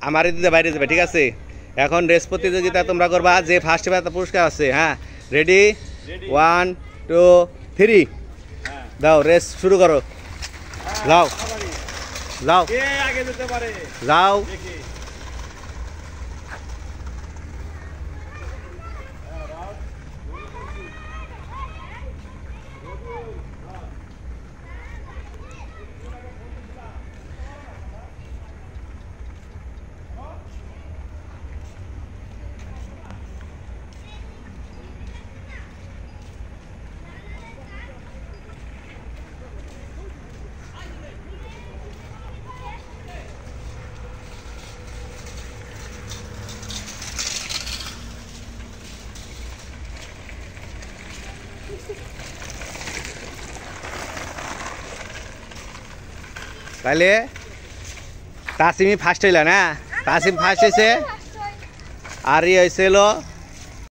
আমারই দিতে বাইরে যাবে, ঠিক আছে? এখন রেস প্রতিযোগিতা তোমরা করবা, যে ফার্স্ট হবে তার পুরস্কার আছে। হ্যাঁ, রেডি? 1 2 3 দাও, রেস শুরু করো। যাও যাও যাও। তাহলে তাসিমি ফার্স্ট হইল না? তাসিম ফার্স্ট হয়েছে, আর ই হয়েছিল